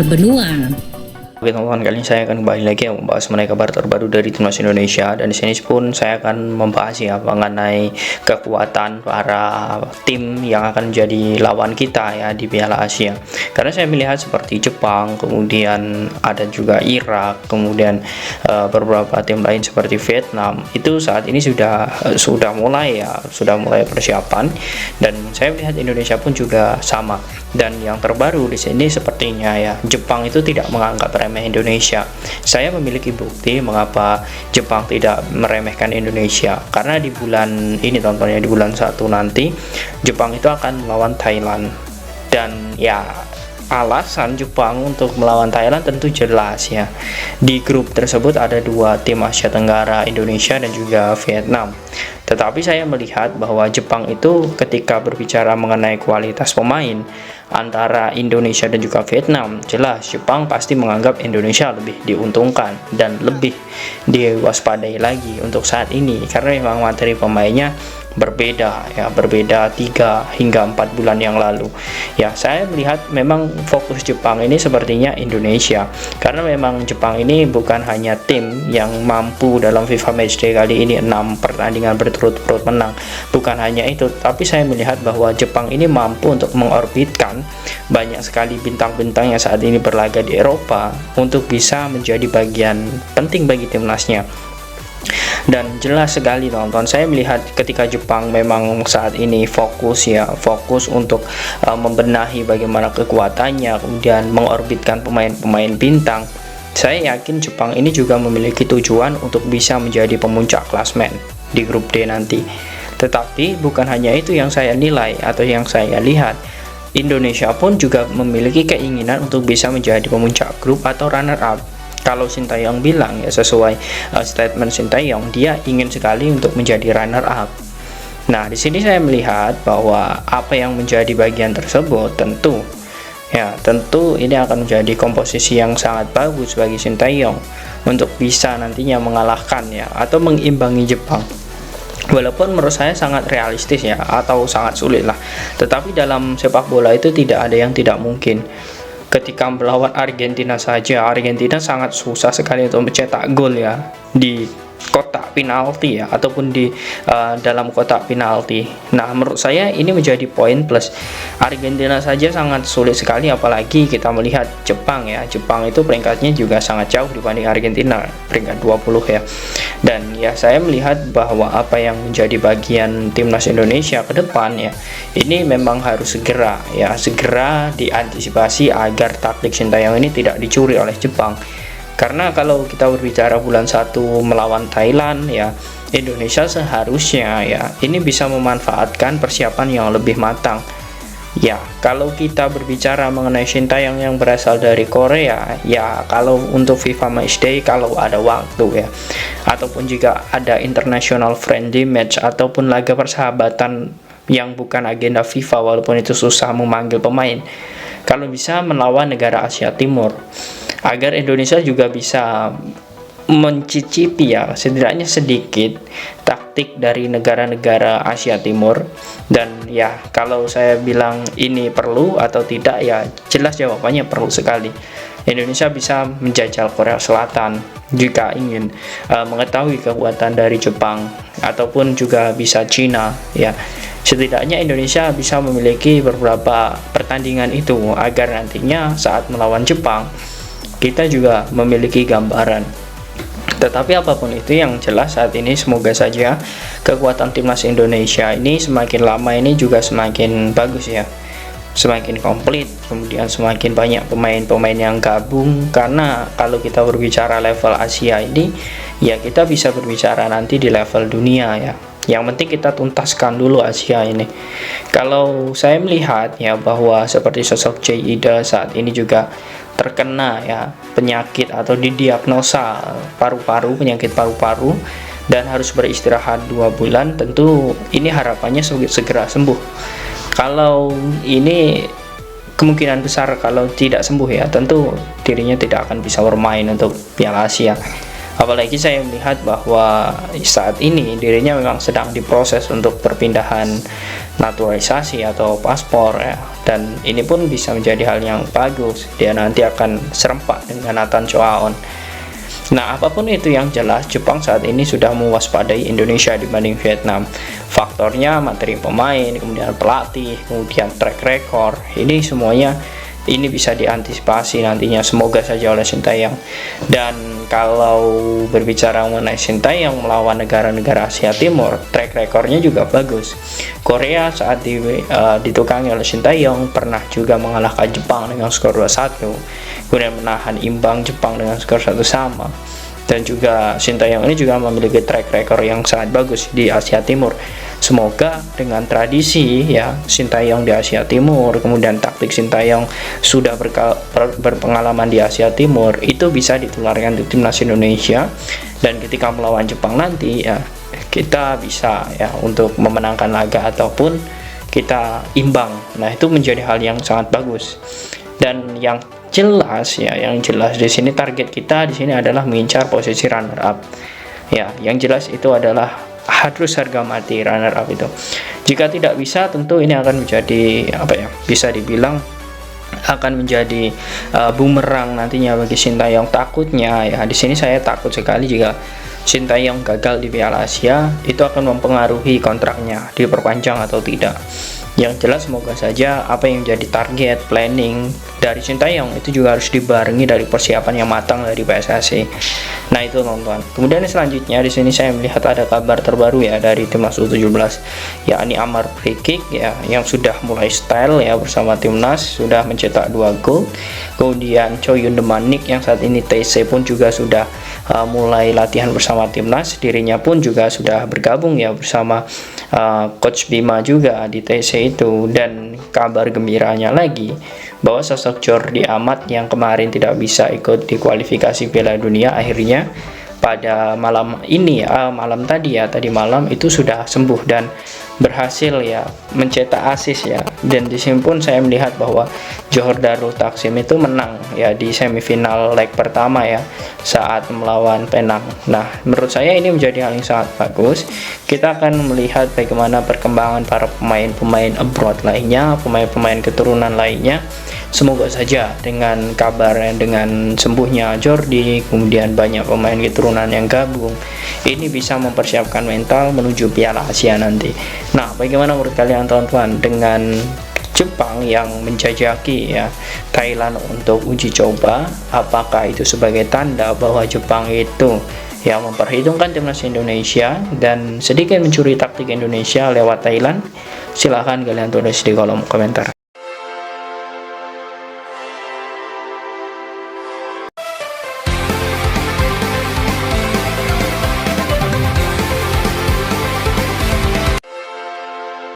antar benua. Oke teman-teman, kali ini saya akan kembali lagi membahas mengenai kabar terbaru dari timnas Indonesia, dan di sini pun saya akan membahas ya mengenai kekuatan para tim yang akan menjadi lawan kita ya di Piala Asia. Karena saya melihat seperti Jepang, kemudian ada juga Irak, kemudian beberapa tim lain seperti Vietnam itu saat ini sudah mulai persiapan, dan saya melihat Indonesia pun juga sama. Dan yang terbaru di sini sepertinya ya Jepang itu tidak menganggap remeh Indonesia. Saya memiliki bukti mengapa Jepang tidak meremehkan Indonesia, karena di bulan ini contohnya di bulan 1 nanti Jepang itu akan melawan Thailand, dan ya alasan Jepang untuk melawan Thailand tentu jelas ya. Di grup tersebut ada dua tim Asia Tenggara, Indonesia dan juga Vietnam. Tetapi saya melihat bahwa Jepang itu ketika berbicara mengenai kualitas pemain antara Indonesia dan juga Vietnam, jelas Jepang pasti menganggap Indonesia lebih diuntungkan dan lebih diwaspadai lagi untuk saat ini, karena memang materi pemainnya berbeda 3 hingga 4 bulan yang lalu ya. Saya melihat memang fokus Jepang ini sepertinya Indonesia, karena memang Jepang ini bukan hanya tim yang mampu dalam FIFA Matchday kali ini 6 pertandingan berturut-turut menang, bukan hanya itu, tapi saya melihat bahwa Jepang ini mampu untuk mengorbitkan banyak sekali bintang-bintang yang saat ini berlaga di Eropa untuk bisa menjadi bagian penting bagi timnasnya. Dan jelas sekali teman-teman, saya melihat ketika Jepang memang saat ini fokus untuk membenahi bagaimana kekuatannya, kemudian mengorbitkan pemain-pemain bintang. Saya yakin Jepang ini juga memiliki tujuan untuk bisa menjadi pemuncak klasmen di grup D nanti. Tetapi bukan hanya itu yang saya nilai atau yang saya lihat, Indonesia pun juga memiliki keinginan untuk bisa menjadi pemuncak grup atau runner up. Kalau Sintayong bilang ya, sesuai statement Sintayong, dia ingin sekali untuk menjadi runner up. Nah, di sini saya melihat bahwa apa yang menjadi bagian tersebut tentu ini akan menjadi komposisi yang sangat bagus bagi Sintayong untuk bisa nantinya mengalahkan atau mengimbangi Jepang. Walaupun menurut saya sangat realistis atau sangat sulit lah, tetapi dalam sepak bola itu tidak ada yang tidak mungkin. Ketika melawan Argentina saja, Argentina sangat susah sekali untuk mencetak gol di kotak penalti ataupun di dalam kotak penalti. Nah, menurut saya ini menjadi poin plus. Argentina saja sangat sulit sekali, apalagi kita melihat Jepang Jepang itu peringkatnya juga sangat jauh dibanding Argentina, peringkat 20 ya. Dan saya melihat bahwa apa yang menjadi bagian timnas Indonesia ke depan ini memang harus segera diantisipasi agar taktik Sintayong ini tidak dicuri oleh Jepang. Karena kalau kita berbicara bulan 1 melawan Thailand Indonesia seharusnya ini bisa memanfaatkan persiapan yang lebih matang. Kalau kita berbicara mengenai Sintayong yang berasal dari Korea, kalau untuk FIFA Matchday kalau ada waktu ataupun juga ada international friendly match ataupun laga persahabatan yang bukan agenda FIFA, walaupun itu susah memanggil pemain, kalau bisa melawan negara Asia Timur, agar Indonesia juga bisa mencicipi setidaknya sedikit taktik dari negara-negara Asia Timur. Dan kalau saya bilang ini perlu atau tidak, jelas jawabannya perlu sekali. Indonesia bisa menjajal Korea Selatan jika ingin mengetahui kekuatan dari Jepang, ataupun juga bisa Cina Setidaknya Indonesia bisa memiliki beberapa pertandingan itu agar nantinya saat melawan Jepang kita juga memiliki gambaran. Tetapi apapun itu, yang jelas saat ini semoga saja kekuatan timnas Indonesia ini semakin lama ini juga semakin bagus semakin komplit, kemudian semakin banyak pemain-pemain yang gabung. Karena kalau kita berbicara level Asia ini kita bisa berbicara nanti di level dunia Yang penting kita tuntaskan dulu Asia ini. Kalau saya melihat bahwa seperti sosok Jay Ida saat ini juga terkena penyakit atau didiagnosa penyakit paru-paru dan harus beristirahat 2 bulan, tentu ini harapannya segera sembuh. Kalau ini kemungkinan besar kalau tidak sembuh tentu dirinya tidak akan bisa bermain untuk Piala Asia. Apalagi saya melihat bahwa saat ini dirinya memang sedang diproses untuk perpindahan naturalisasi atau paspor ya, dan ini pun bisa menjadi hal yang bagus, dia nanti akan serempak dengan Nathan Choaon. Nah, apapun itu yang jelas, Jepang saat ini sudah mewaspadai Indonesia dibanding Vietnam. Faktornya materi pemain, kemudian pelatih, kemudian track record, ini semuanya ini bisa diantisipasi nantinya, semoga saja oleh Sintayong. Dan kalau berbicara mengenai Sintayong melawan negara-negara Asia Timur, track recordnya juga bagus. Korea saat ditukangi oleh Sintayong pernah juga mengalahkan Jepang dengan skor 2-1, kemudian menahan imbang Jepang dengan skor 1-1. Dan juga Sintayong ini juga memiliki track record yang sangat bagus di Asia Timur. Semoga dengan tradisi ya Sintayong di Asia Timur, kemudian taktik Sintayong sudah berpengalaman di Asia Timur, itu bisa ditularkan di timnas Indonesia, dan ketika melawan Jepang nanti ya kita bisa ya untuk memenangkan laga ataupun kita imbang. Nah, itu menjadi hal yang sangat bagus. Dan yang jelas ya, yang jelas di sini target kita di sini adalah mengincar posisi runner up. Ya, yang jelas itu adalah harus harga mati runner up itu. Jika tidak bisa, tentu ini akan menjadi bisa dibilang akan menjadi bumerang nantinya bagi Sintayong. Takutnya ya, di sini saya takut sekali jika Sintayong gagal di Piala Asia, itu akan mempengaruhi kontraknya diperpanjang atau tidak. Yang jelas semoga saja apa yang jadi target planning dari Sintayong itu juga harus dibarengi dari persiapan yang matang dari PSSI. Nah, itu teman-teman. Kemudian selanjutnya di sini saya melihat ada kabar terbaru ya dari timnas U17, yakni Amar Frikik ya, yang sudah mulai style ya bersama timnas, sudah mencetak 2 gol. Kemudian Choi Yun Demanik yang saat ini TC pun juga sudah mulai latihan bersama timnas, dirinya pun juga sudah bergabung ya bersama Coach Bima juga di TC itu. Dan kabar gembiranya lagi bahwa sosok Jordi Amat yang kemarin tidak bisa ikut di kualifikasi Piala Dunia, akhirnya pada malam ini tadi malam itu sudah sembuh dan berhasil ya mencetak assist ya. Dan di sini pun saya melihat bahwa Johor Darul Taksim itu menang ya di semifinal leg pertama ya saat melawan Penang. Nah, menurut saya ini menjadi hal yang sangat bagus. Kita akan melihat bagaimana perkembangan para pemain-pemain abroad lainnya, pemain-pemain keturunan lainnya. Semoga saja dengan kabar dengan sembuhnya Jordi, kemudian banyak pemain keturunan yang gabung, ini bisa mempersiapkan mental menuju Piala Asia nanti. Nah, bagaimana menurut kalian teman-teman dengan Jepang yang menjajaki ya Thailand untuk uji coba? Apakah itu sebagai tanda bahwa Jepang itu yang memperhitungkan timnas Indonesia dan sedikit mencuri taktik Indonesia lewat Thailand? Silahkan kalian tulis di kolom komentar.